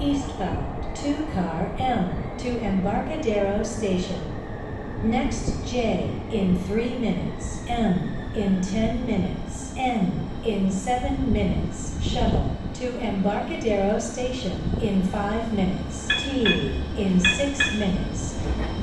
Eastbound, 2 car M to Embarcadero Station. Next J in 3 minutes, M in 10 minutes, N in 7 minutes, shuttle to Embarcadero Station in 5 minutes, T in 6 minutes.